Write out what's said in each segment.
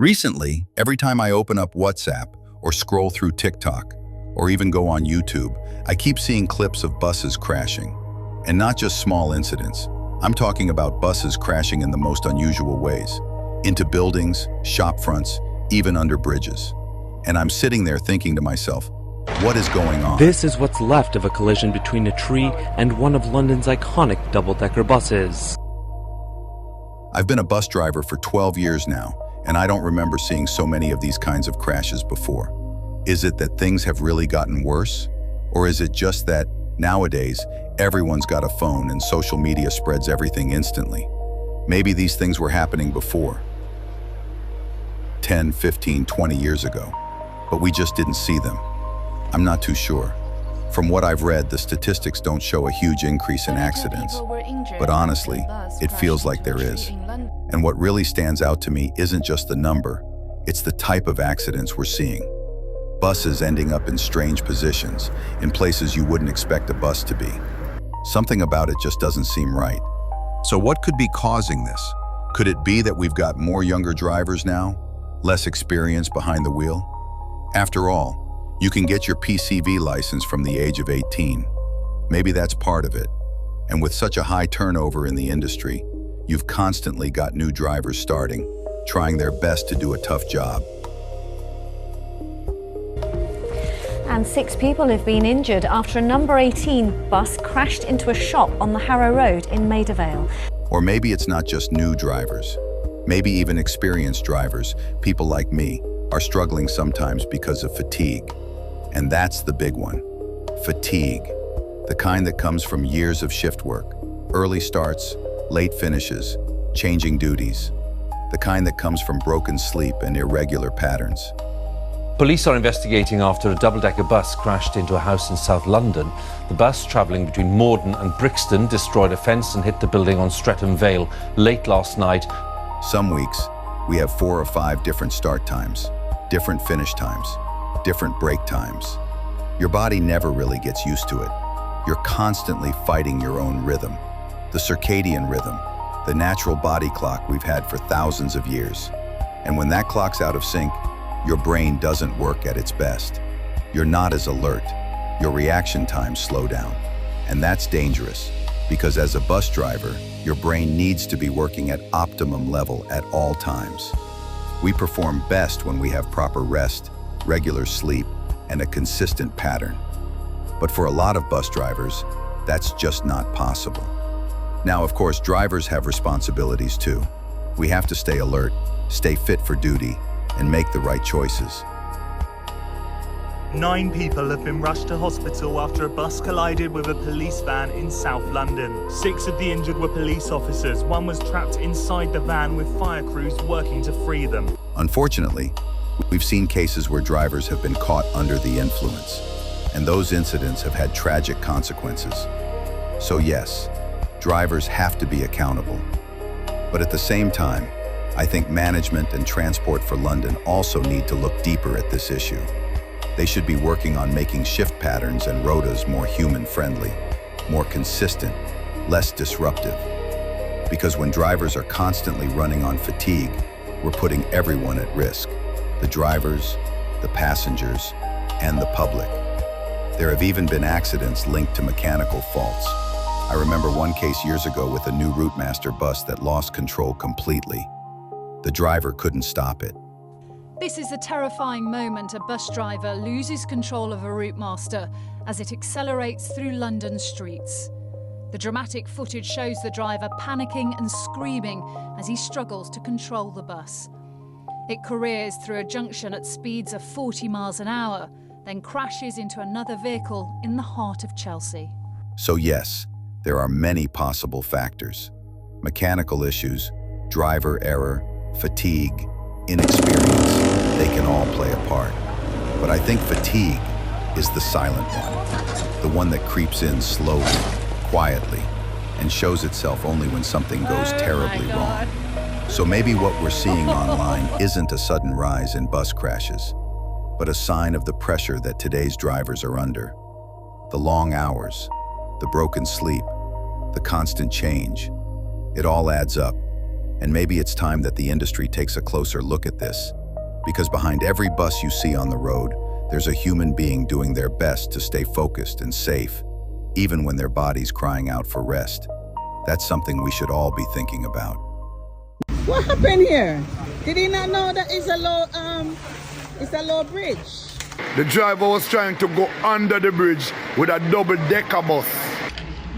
Recently, every time I open up WhatsApp or scroll through TikTok or even go on YouTube, I keep seeing clips of buses crashing. And not just small incidents. I'm talking about buses crashing in the most unusual ways. Into buildings, shop fronts, even under bridges. And I'm sitting there thinking to myself, what is going on? This is what's left of a collision between a tree and one of London's iconic double-decker buses. I've been a bus driver for 12 years now, and I don't remember seeing so many of these kinds of crashes before. Is it that things have really gotten worse? Or is it just that, nowadays, everyone's got a phone and social media spreads everything instantly? Maybe these things were happening before, 10, 15, 20 years ago, but we just didn't see them. I'm not too sure. From what I've read, the statistics don't show a huge increase in accidents, but honestly, it feels like there is. And what really stands out to me isn't just the number, it's the type of accidents we're seeing. Buses ending up in strange positions, in places you wouldn't expect a bus to be. Something about it just doesn't seem right. So what could be causing this? Could it be that we've got more younger drivers now, less experience behind the wheel? After all, you can get your PCV license from the age of 18. Maybe that's part of it. And with such a high turnover in the industry, you've constantly got new drivers starting, trying their best to do a tough job. And 6 people have been injured after a number 18 bus crashed into a shop on the Harrow Road in Maida Vale. Or maybe it's not just new drivers. Maybe even experienced drivers, people like me, are struggling sometimes because of fatigue. And that's the big one. Fatigue. The kind that comes from years of shift work, early starts, late finishes, changing duties. The kind that comes from broken sleep and irregular patterns. Police are investigating after a double-decker bus crashed into a house in South London. The bus, travelling between Morden and Brixton, destroyed a fence and hit the building on Streatham Vale late last night. Some weeks, we have 4 or 5 different start times, different finish times, different break times. Your body never really gets used to it. You're constantly fighting your own rhythm, the circadian rhythm, the natural body clock we've had for thousands of years. And when that clock's out of sync, your brain doesn't work at its best. You're not as alert. Your reaction times slow down. And that's dangerous, because as a bus driver, your brain needs to be working at optimum level at all times. We perform best when we have proper rest, regular sleep, and a consistent pattern. But for a lot of bus drivers, that's just not possible. Now, of course, drivers have responsibilities too. We have to stay alert, stay fit for duty, and make the right choices. 9 people have been rushed to hospital after a bus collided with a police van in South London. 6 of the injured were police officers. 1 was trapped inside the van with fire crews working to free them. Unfortunately, we've seen cases where drivers have been caught under the influence, and those incidents have had tragic consequences. So yes, drivers have to be accountable. But at the same time, I think management and Transport for London also need to look deeper at this issue. They should be working on making shift patterns and rotas more human-friendly, more consistent, less disruptive. Because when drivers are constantly running on fatigue, we're putting everyone at risk. The drivers, the passengers, and the public. There have even been accidents linked to mechanical faults. I remember one case years ago with a new Routemaster bus that lost control completely. The driver couldn't stop it. This is a terrifying moment a bus driver loses control of a Routemaster as it accelerates through London streets. The dramatic footage shows the driver panicking and screaming as he struggles to control the bus. It careers through a junction at speeds of 40 miles an hour, then crashes into another vehicle in the heart of Chelsea. So yes, there are many possible factors. Mechanical issues, driver error, fatigue, inexperience, they can all play a part. But I think fatigue is the silent one, the one that creeps in slowly, quietly, and shows itself only when something goes terribly wrong. So maybe what we're seeing online isn't a sudden rise in bus crashes, but a sign of the pressure that today's drivers are under. The long hours, the broken sleep, the constant change, it all adds up. And maybe it's time that the industry takes a closer look at this. Because behind every bus you see on the road, there's a human being doing their best to stay focused and safe, even when their body's crying out for rest. That's something we should all be thinking about. What happened here? Did he not know that it's a low bridge? The driver was trying to go under the bridge with a double-decker bus.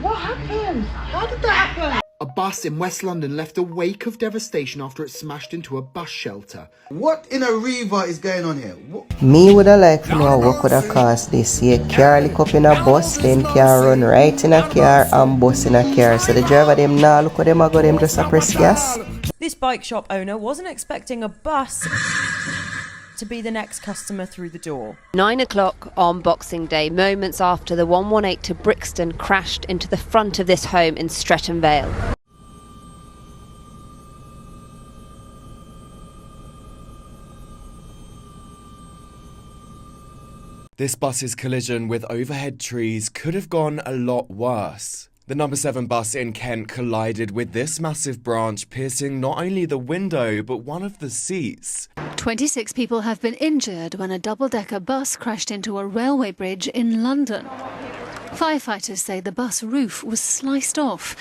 What happened? How did that happen? A bus in West London left a wake of devastation after it smashed into a bus shelter. What in a river is going on here? Me woulda like to know what could have caused this. You car lick up in a bus, then car run right in a car and bus in a car. So the driver them now look at them I got them just a press gas. This bike shop owner wasn't expecting a bus to be the next customer through the door. 9 o'clock on Boxing Day, moments after the 118 to Brixton crashed into the front of this home in Streatham Vale. This bus's collision with overhead trees could have gone a lot worse. The number 7 bus in Kent collided with this massive branch, piercing not only the window, but one of the seats. 26 people have been injured when a double-decker bus crashed into a railway bridge in London. Firefighters say the bus roof was sliced off.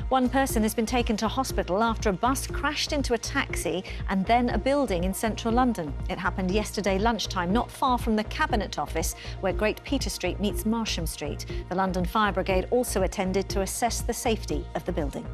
One person has been taken to hospital after a bus crashed into a taxi and then a building in central London. It happened yesterday lunchtime, not far from the Cabinet Office, where Great Peter Street meets Marsham Street. The London Fire Brigade also attended to assess the safety of the building.